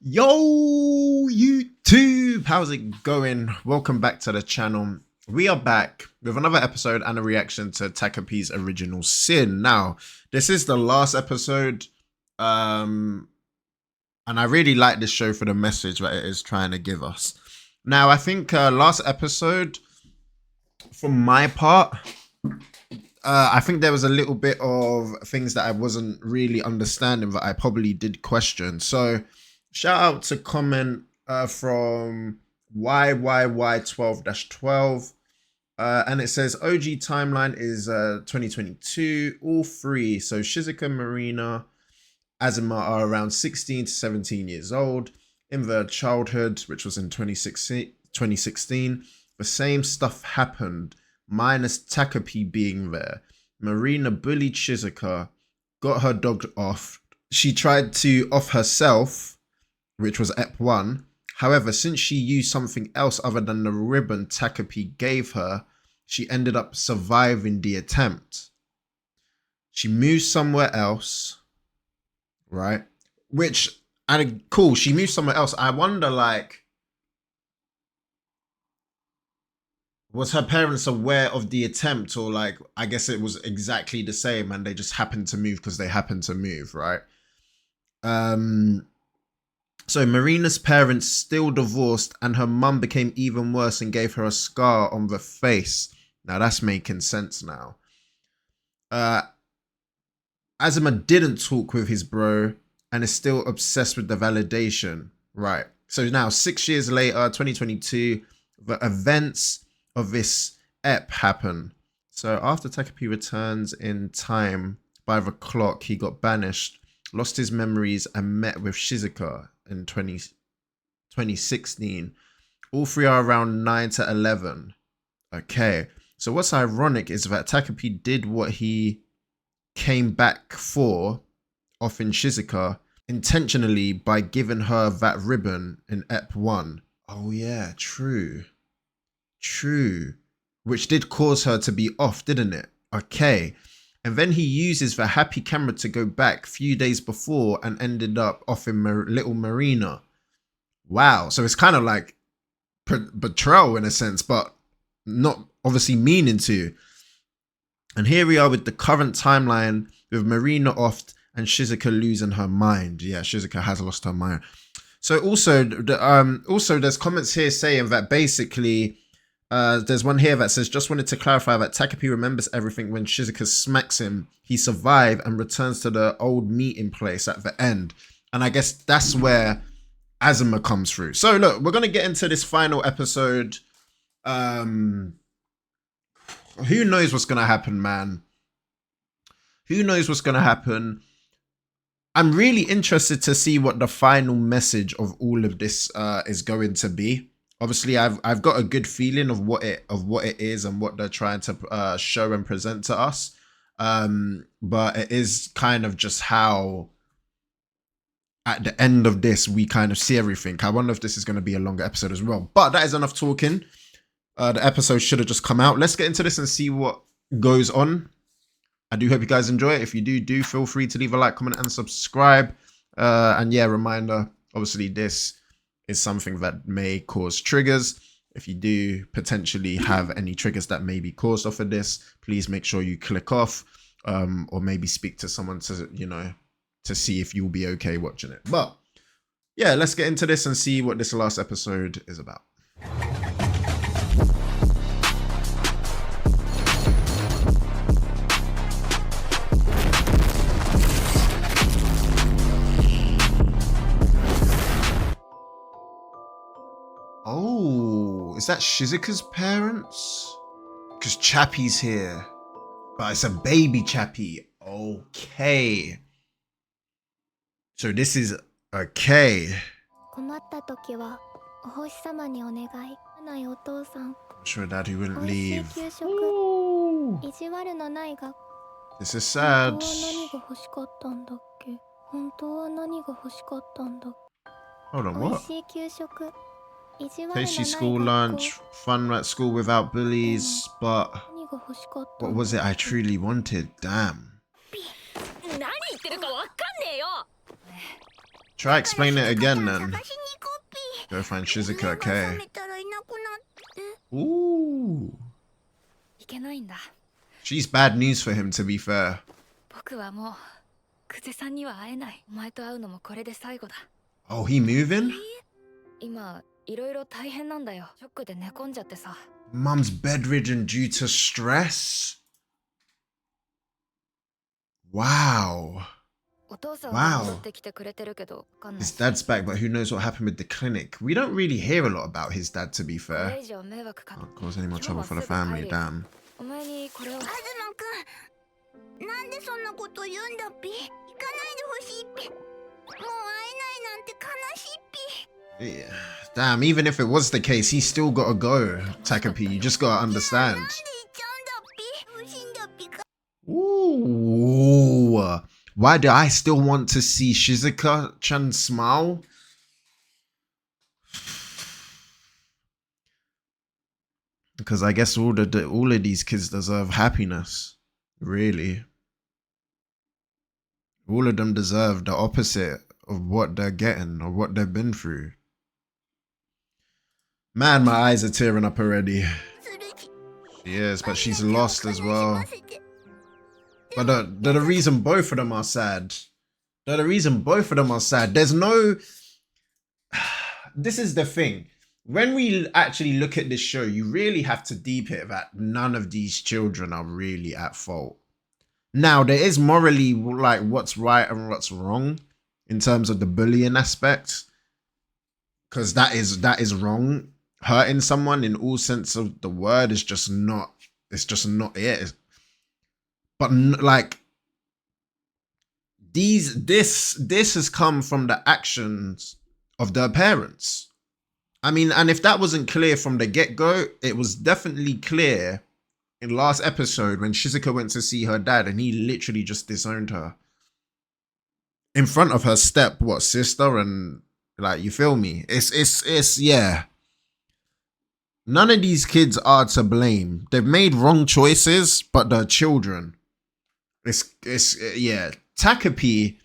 Yo, YouTube, how's it going? Welcome back to the channel. We are back with another episode and a reaction to TAKOPI'S Original Sin. Now, this is the last episode, and I really like this show for the message that it is trying to give us. Now, I think last episode, for my part, I think there was a little bit of things that I wasn't really understanding that I probably did question. So, shout out to comment from YYY12-12. And it says OG timeline is 2022. All three, so Shizuka, Marina, Azuma are around 16 to 17 years old. In their childhood, which was in 2016, the same stuff happened, minus TAKOPI being there. Marina bullied Shizuka, got her dog off. She tried to off herself, which was Ep 1. However, since she used something else other than the ribbon TAKOPI gave her, she ended up surviving the attempt. She moved somewhere else, right? Which, and cool, she moved somewhere else. I wonder, like, was her parents aware of the attempt, or like, I guess it was exactly the same and they just happened to move because they happened to move, right? So Marina's parents still divorced and her mum became even worse and gave her a scar on the face. Now that's making sense now. Azuma didn't talk with his bro and is still obsessed with the validation. Right. So now 6 years later, 2022, the events of this ep happen. So after TAKOPI returns in time by the clock, he got banished, lost his memories and met with Shizuka in 2016. All three are around 9 to 11. Okay, so what's ironic is that TAKOPI did what he came back for, offing Shizuka, intentionally by giving her that ribbon in Ep 1. Oh yeah, true. True. Which did cause her to be off, didn't it? Okay. And then he uses the happy camera to go back a few days before and ended up off in little Marina. Wow. So it's kind of like betrayal in a sense, but not obviously meaning to. And here we are with the current timeline with Marina off and Shizuka losing her mind. Yeah, Shizuka has lost her mind. So also there's comments here saying that basically there's one here that says, just wanted to clarify that TAKOPI remembers everything when Shizuka smacks him. He survived and returns to the old meeting place at the end. And I guess that's where Azuma comes through. So look, we're going to get into this final episode. Who knows what's going to happen, man? Who knows what's going to happen? I'm really interested to see what the final message of all of this is going to be. Obviously, I've got a good feeling of what it is and what they're trying to show and present to us. But it is kind of just how at the end of this we kind of see everything. I wonder if this is going to be a longer episode as well. But that is enough talking. The episode should have just come out. Let's get into this and see what goes on. I do hope you guys enjoy it. If you do feel free to leave a like, comment, and subscribe. And yeah, reminder, obviously this is something that may cause triggers. If you do potentially have any triggers that may be caused off of this, please make sure you click off, or maybe speak to someone to, you know, to see if you'll be okay watching it. But yeah, let's get into this and see what this last episode is about. Oh, is that Shizuka's parents? Because Chappie's here. But it's a baby Chappie. Okay. So this is okay. I'm sure Daddy wouldn't leave. Ooh. This is sad. Hold on, what? Tasty school lunch, fun at school without bullies, but what was it I truly wanted? Damn. Try explain it again then. Go find Shizuka, okay. Ooh. She's bad news for him, to be fair. Oh, he moving? Mum's bedridden due to stress? Wow. Wow. His dad's back, but who knows what happened with the clinic. We don't really hear a lot about his dad, to be fair. Can't cause any more trouble for the family, damn. Yeah. Damn, even if it was the case, he's still gotta go, Takopi. You just gotta understand. Ooh. Why do I still want to see Shizuka-chan smile? Because I guess all of these kids deserve happiness. Really. All of them deserve the opposite of what they're getting or what they've been through. Man, my eyes are tearing up already. She is, but she's lost as well. But the reason both of them are sad. There's no... This is the thing. When we actually look at this show, you really have to deep it that none of these children are really at fault. Now, there is morally like what's right and what's wrong in terms of the bullying aspect. Because that is wrong. Hurting someone in all sense of the word is just not... It's just not it. But like this has come from the actions of their parents. I mean, and if that wasn't clear from the get-go, it was definitely clear in last episode when Shizuka went to see her dad and he literally just disowned her in front of her sister, and like, you feel me? It's yeah. None of these kids are to blame. They've made wrong choices, but they're children. Yeah, Takopi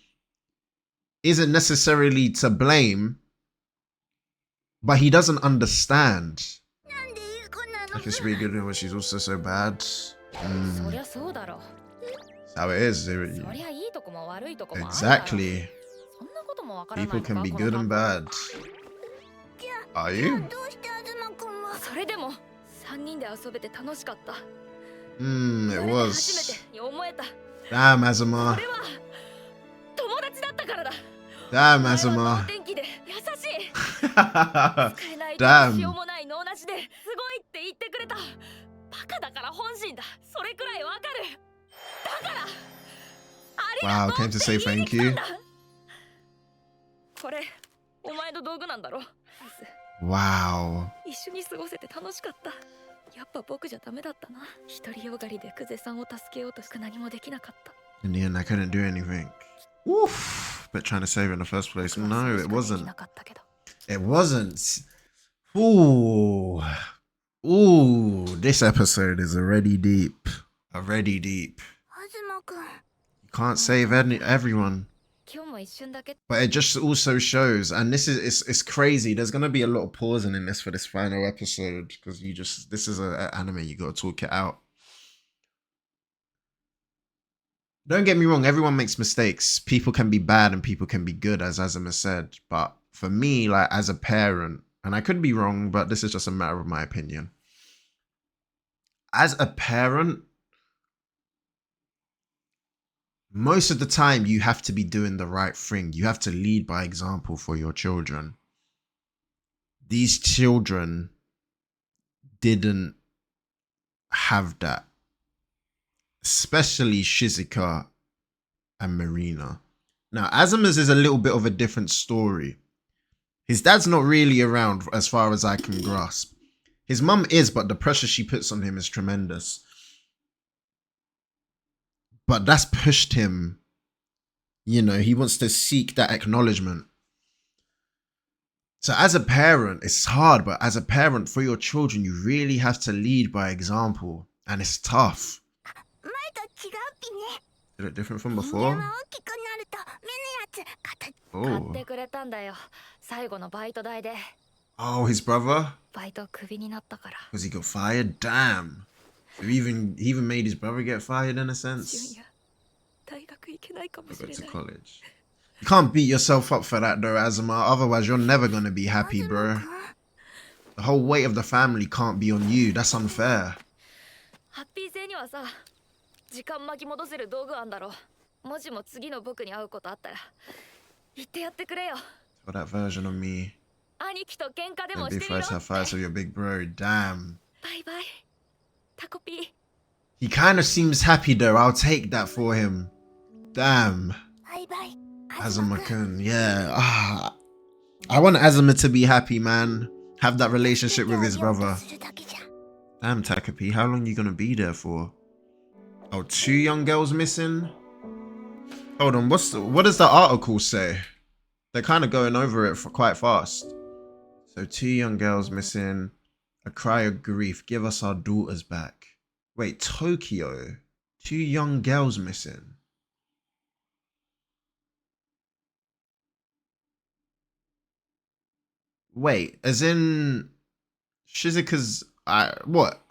isn't necessarily to blame, but he doesn't understand. Like, it's really good when she's also so bad. That's how it is. Exactly. People can be good and bad. Are you? It was. Damn, Azuma. Damn, Azuma. Damn. Wow, came to say thank you. Wow. In the end, I couldn't do anything. Oof. But trying to save her in the first place. No, it wasn't. It wasn't. Ooh. Ooh. This episode is already deep. Already deep. You can't save everyone. But it just also shows, and this is it's crazy. There's gonna be a lot of pausing in this for this final episode because this is an anime. You gotta talk it out. Don't get me wrong. Everyone makes mistakes. People can be bad and people can be good, as Azuma said. But for me, like as a parent, and I could be wrong, but this is just a matter of my opinion. As a parent, most of the time, you have to be doing the right thing. You have to lead by example for your children. These children didn't have that. Especially Shizuka and Marina. Now, Azuma's is a little bit of a different story. His dad's not really around as far as I can grasp. His mum is, but the pressure she puts on him is tremendous. But that's pushed him, you know, he wants to seek that acknowledgement. So as a parent, it's hard, but as a parent for your children, you really have to lead by example. And it's tough. Did it different from before? Oh. Oh, his brother? Because he got fired? Damn. So he even made his brother get fired in a sense? Go to college. You can't beat yourself up for that though, Azuma. Otherwise, you're never going to be happy, bro. The whole weight of the family can't be on you. That's unfair. For that version of me. Don't be afraid to have fights with your big bro. Damn. He kind of seems happy though. I'll take that for him. Damn. Azuma-kun. Yeah. I want Azuma to be happy, man. Have that relationship with his brother. Damn, Takopi. How long you gonna be there for? Oh, 2 young girls missing? Hold on. What does the article say? They're kind of going over it for quite fast. So 2 young girls missing. A cry of grief. Give us our daughters back. Wait, Tokyo. 2 young girls missing. Wait, as in Shizuka's what?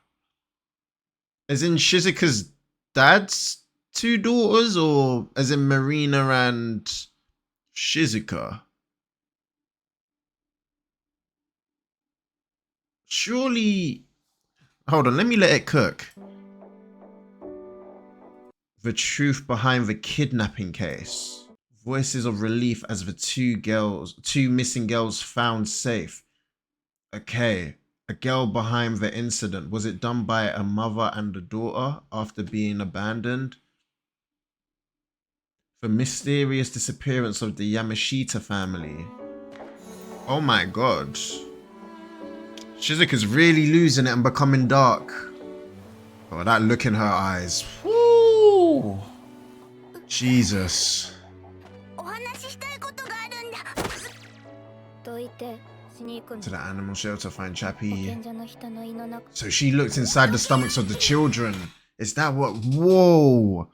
As in Shizuka's dad's 2 daughters, or as in Marina and Shizuka? Surely. Hold on, let me let it cook. The truth behind the kidnapping case. Voices of relief as the 2 missing girls found safe. Okay, a girl behind the incident. Was it done by a mother and a daughter after being abandoned? The mysterious disappearance of the Yamashita family. Oh my god. Shizuka's really losing it and becoming dark. Oh, that look in her eyes. Woo! Jesus. To the animal shelter, find Chappie. So she looked inside the stomachs of the children. Is that what? Whoa!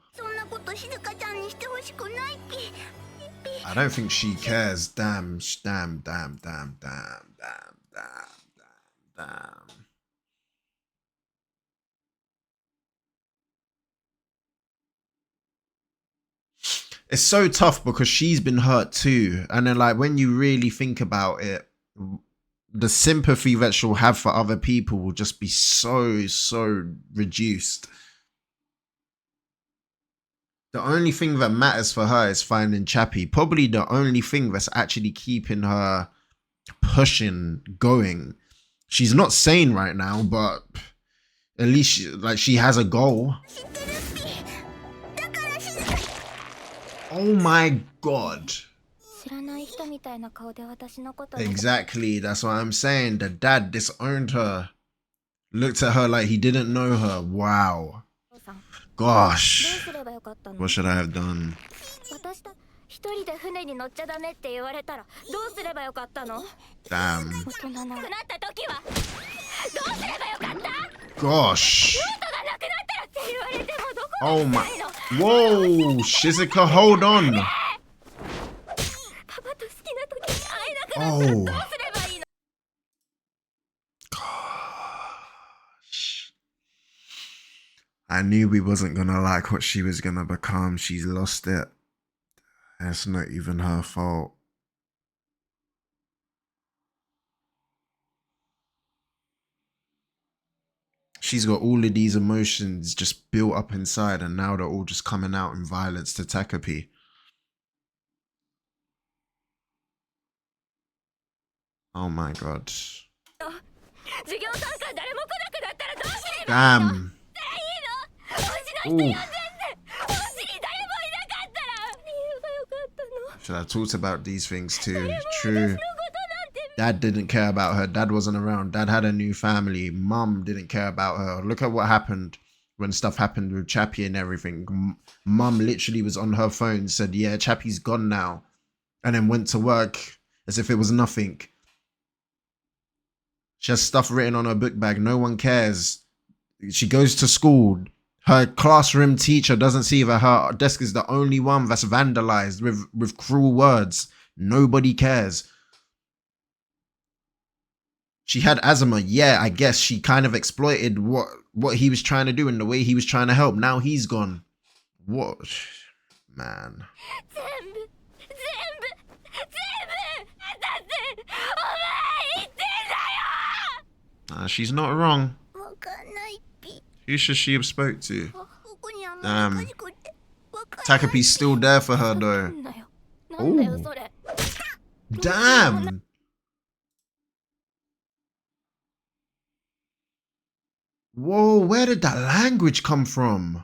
I don't think she cares. Damn. It's so tough because she's been hurt too. And then like when you really think about it, the sympathy that she'll have for other people will just be so reduced. The only thing that matters for her is finding Chappie. Probably the only thing that's actually keeping her pushing, going. She's not sane right now, but at least she has a goal. Oh my god. Exactly, that's what I'm saying. The dad disowned her. Looked at her like he didn't know her. Wow. Gosh. What should I have done? Damn. Gosh. Oh my. Whoa, Shizuka, hold on. Oh. Gosh. I knew we wasn't gonna like what she was gonna become. She's lost it. That's not even her fault. She's got all of these emotions just built up inside, and now they're all just coming out in violence to Takopi. Oh my god. Damn. Ooh. Should have talked about these things too. True. Dad didn't care about her. Dad wasn't around. Dad had a new family. Mum didn't care about her. Look at what happened when stuff happened with Chappie and everything. Mum literally was on her phone, said, yeah, Chappie's gone now. And then went to work as if it was nothing. She has stuff written on her book bag. No one cares. She goes to school. Her classroom teacher doesn't see that her desk is the only one that's vandalized with cruel words. Nobody cares. She had asthma. Yeah, I guess she kind of exploited what he was trying to do and the way he was trying to help. Now he's gone. What? Man. She's not wrong. Who should she have spoke to? Damn. Takopi's still there for her though. Ooh. Damn. Whoa, where did that language come from?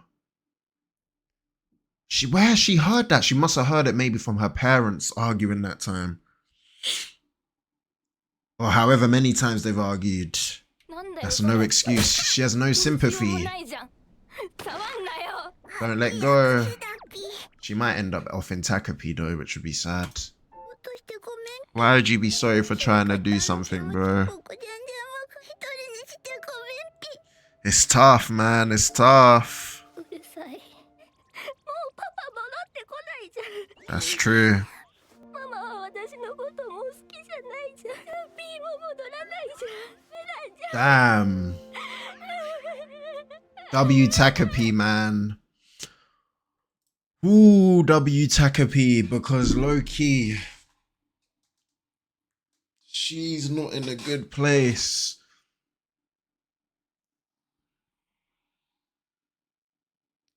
Where has she heard that? She must have heard it maybe from her parents arguing that time. Or however many times they've argued. That's no excuse. She has no sympathy. Don't let go. She might end up off in Takopi though, which would be sad. Why would you be sorry for trying to do something, bro? It's tough, man. It's tough. That's true. Damn. W Takopi, man. Ooh, W Takopi, because low-key, she's not in a good place.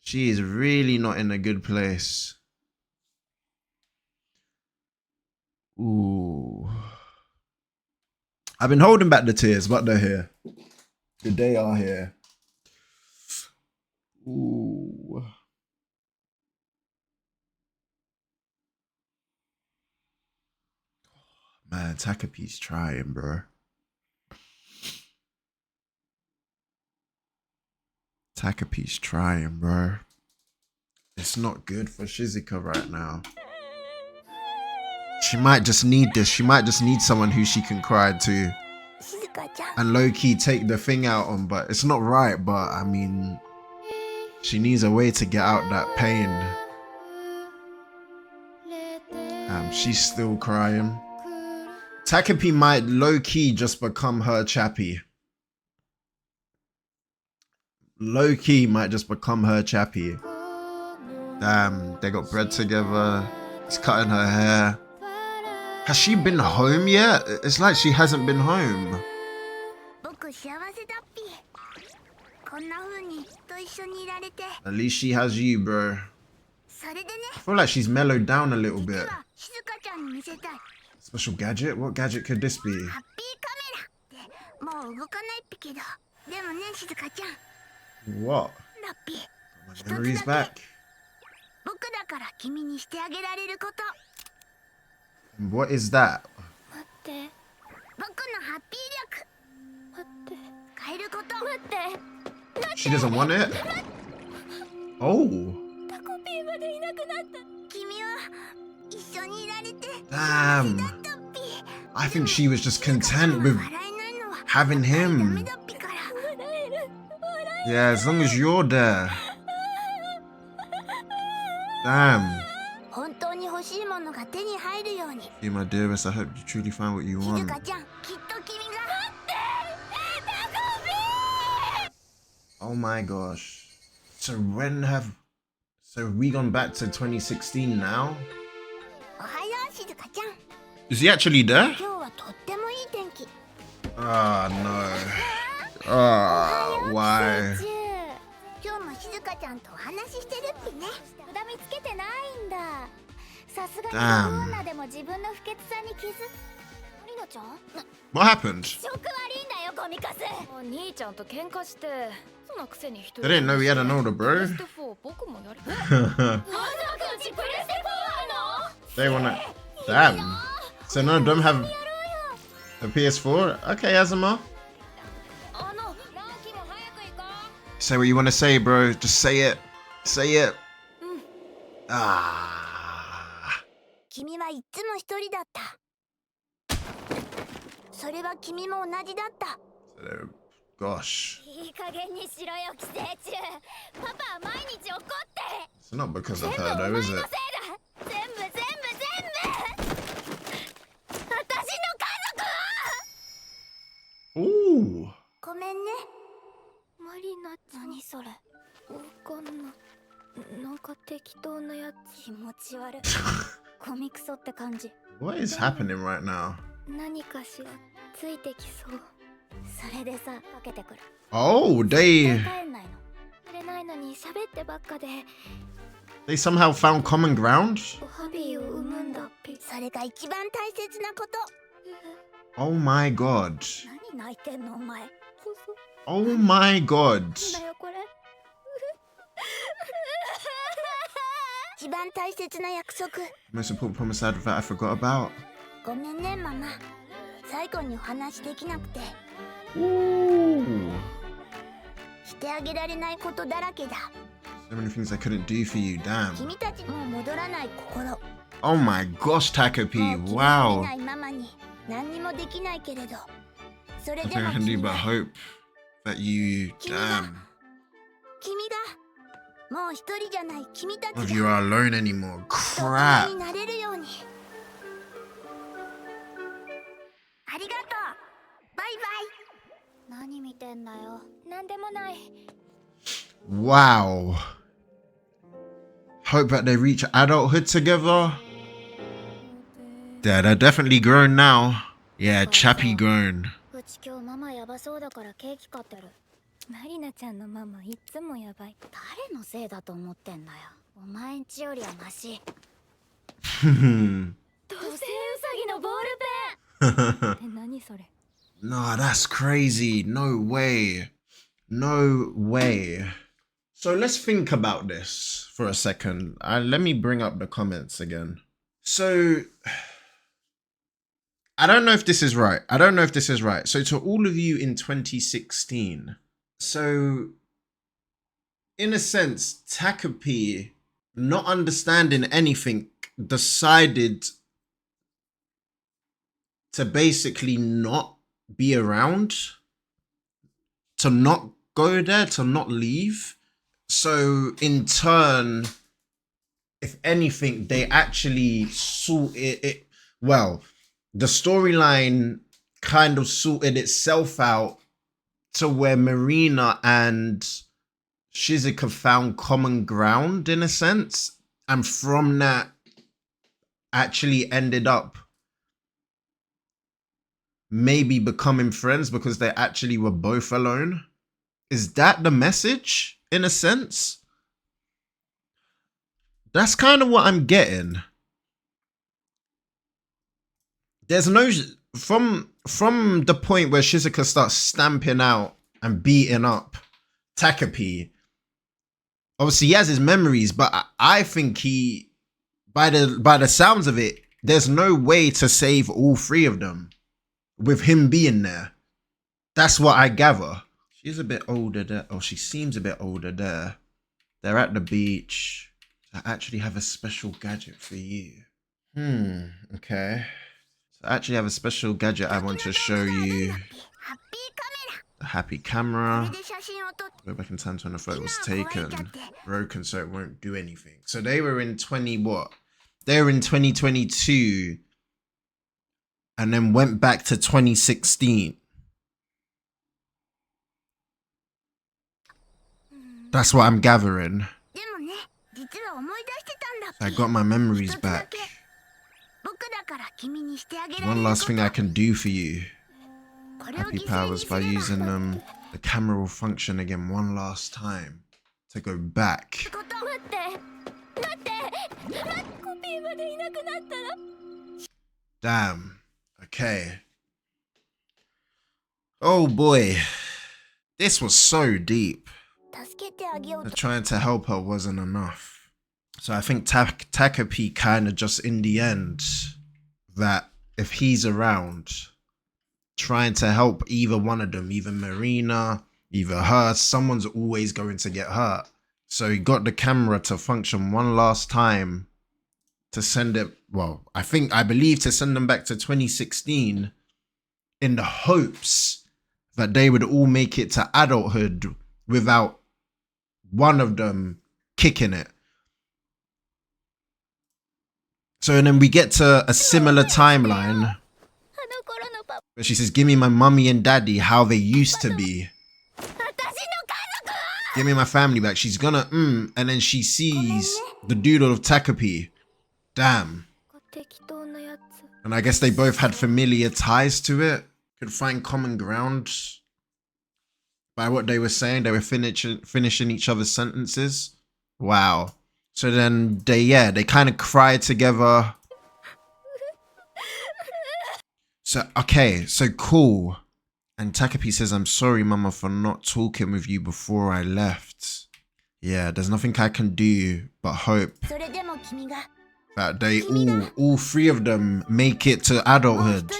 She is really not in a good place. Ooh. I've been holding back the tears, but they're here. They are here. Ooh. Man, Takopi's trying, bro. Takopi's trying, bro. It's not good for Shizuka right now. She might just need this. She might just need someone who she can cry to. And low-key take the thing out on, but it's not right, but I mean, she needs a way to get out that pain. She's still crying. Takopi might low-key just become her chappy. Low-key might just become her chappy. Damn, they got bread together. He's cutting her hair. Has she been home yet? It's like she hasn't been home. At least she has you, bro. I feel like she's mellowed down a little bit. Special gadget? What gadget could this be? What? My memory's back. What is that? She doesn't want it? Oh. Damn. I think she was just content with having him. Yeah, as long as you're there. Damn. Hey, my dearest, I hope you truly find what you want. Oh my gosh. So we gone back to 2016 now? Is he actually there? Oh no. Oh, why? Damn. What happened? They didn't know he had an older bro. They wanna... Damn. So none of them have a PS4? Okay, Azuma. Say what you want to say, bro. Just say it. Say it. Ah. Gosh. It's not because of her though, is it? Ooh. ごめんね。マリナ、何それ。わかんない。なんか適当なやつ。気持ち悪い。コミクソって感じ。What is happening right now? 何かしらついてきそう。それでさ、かけてくる。Oh, they 帰んないの。くれないのに喋ってばっかで。they somehow found common ground? ハビーを産むんだっぴ。それが一番大切なこと。Oh my god. 何泣いてんのお前。Oh my god. なんだよこれ。一番大切な約束。Most important promise that I forgot about. ごめんねママ。最後にお話できなくて。Ooh. してあげられないことだらけだ。 So many things I couldn't do for you, damn. 君たちもう戻らない心。 Oh my gosh, Takopi, もう wow. 君がいないママに何にもできないけれど。それ I で think も I can do 君 but が hope that you, damn. 君がもう一人じゃない君たち If が you are alone anymore, に crap. なれるように。ありがとう。バイバイ。何見てんだよ。なんでもない。 Wow. Hope that they reach adulthood together. Yeah, they're definitely grown now. Yeah, Chappy grown. うち今日ママやばそうだからケーキ買ってる。マリナちゃんのママいっつもやばい。誰のせいだと思ってんだよ。お前んちよりはマシ。土星ウサギのボールペン。って何それ。 Nah, that's crazy. No way. No way. So let's think about this for a second. Let me bring up the comments again. So I don't know if this is right. So to all of you in 2016, so in a sense, Takopi, not understanding anything, decided to basically not be around, to not go there, to not leave. So in turn, if anything, they actually sorted it. Well, the storyline kind of sorted itself out to where Marina and Shizuka found common ground in a sense. And from that actually ended up maybe becoming friends because they actually were both alone. Is that the message in a sense? That's kind of what I'm getting. There's no from the point where Shizuka starts stamping out and beating up Takopi. Obviously, he has his memories, but I think he, by the sounds of it, there's no way to save all three of them with him being there. That's what I gather. She's a bit older there. Oh, she seems a bit older there. They're at the beach. I actually have a special gadget for you. Okay. So I actually have a special gadget I want to show you. The happy camera. Go back in time to when the photo was taken. Broken so it won't do anything. So they were in 2022 and then went back to 2016. That's what I'm gathering. I got my memories back. One last thing I can do for you. Happy powers by using the camera will function again one last time to go back. Damn. Okay. Oh boy. This was so deep. Trying to help her wasn't enough. So I think Takopi kind of just in the end, that if he's around, trying to help either one of them, either Marina, either her, someone's always going to get hurt. So he got the camera to function one last time to send it, well, I believe to send them back to 2016 in the hopes that they would all make it to adulthood without one of them kicking it. So and then we get to a similar timeline But she says, give me my mummy and daddy, how they used to be. Give me my family back. She's gonna, and then she sees the doodle of Takopi. Damn. And I guess they both had familiar ties to it. Could find common ground by what they were saying. They were finishing each other's sentences. Wow. So then they kind of cry together. So, okay, so cool. And Takopi says, I'm sorry, Mama, for not talking with you before I left. Yeah, there's nothing I can do but hope that they all three of them make it to adulthood.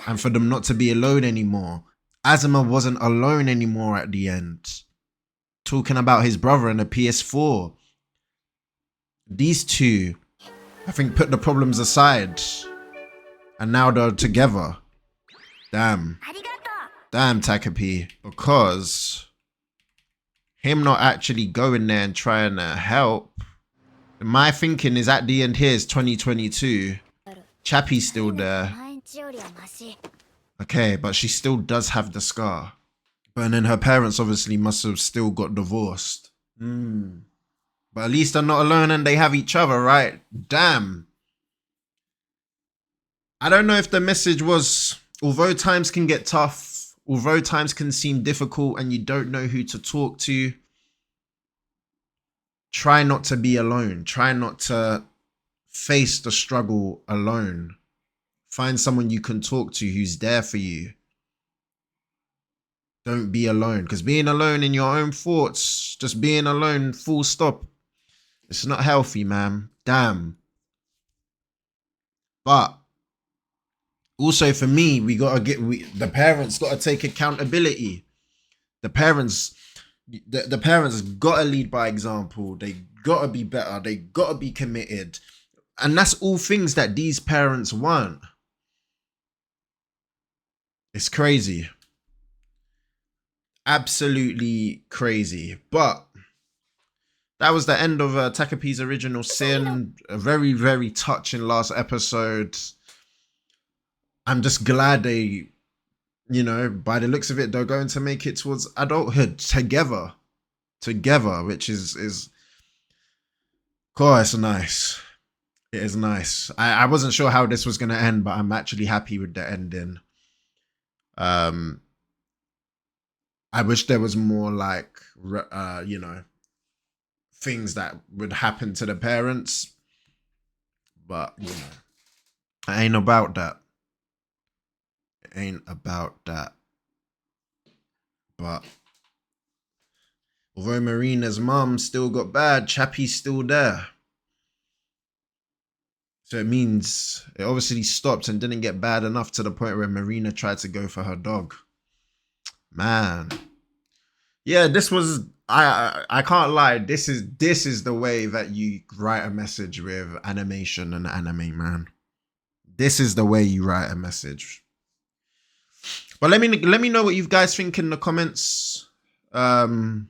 And for them not to be alone anymore. Azuma wasn't alone anymore at the end. Talking about his brother and the PS4. These two, I think, put the problems aside. And now they're together. Damn. Damn, Takopi. Because him not actually going there and trying to help. My thinking is at the end here is 2022. Chappie's still there. Okay, but she still does have the scar. But then her parents obviously must have still got divorced. But at least they're not alone and they have each other, right? Damn. I don't know if the message was, although times can get tough, although times can seem difficult and you don't know who to talk to, try not to be alone. Try not to face the struggle alone. Find someone you can talk to who's there for you. Don't be alone. Because being alone in your own thoughts, just being alone, full stop, it's not healthy, man. Damn. But also for me, the parents gotta take accountability. The parents gotta lead by example. They gotta be better. They gotta be committed. And that's all things that these parents want. It's crazy. Absolutely crazy. But that was the end of Takopi's Original Sin. A very, very touching last episode. I'm just glad they, you know, by the looks of it, they're going to make it towards adulthood together. Which is it's nice. It is nice. I wasn't sure how this was going to end, but I'm actually happy with the ending. I wish there was more like, you know, things that would happen to the parents. But, you know, it ain't about that. It ain't about that. But although Marina's mum still got bad, Chappie's still there. So it means it obviously stopped and didn't get bad enough to the point where Marina tried to go for her dog. Man. Yeah, this was, I can't lie. This is the way that you write a message with animation and anime, man. This is the way you write a message. But let me know what you guys think in the comments. Was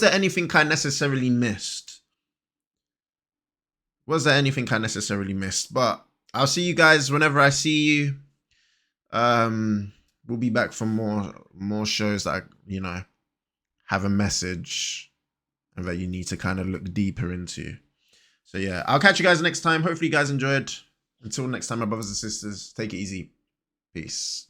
there anything I necessarily missed? But I'll see you guys whenever I see you. We'll be back for more shows that, you know, have a message and that you need to kind of look deeper into. So yeah, I'll catch you guys next time. Hopefully you guys enjoyed. Until next time, my brothers and sisters, take it easy. Peace.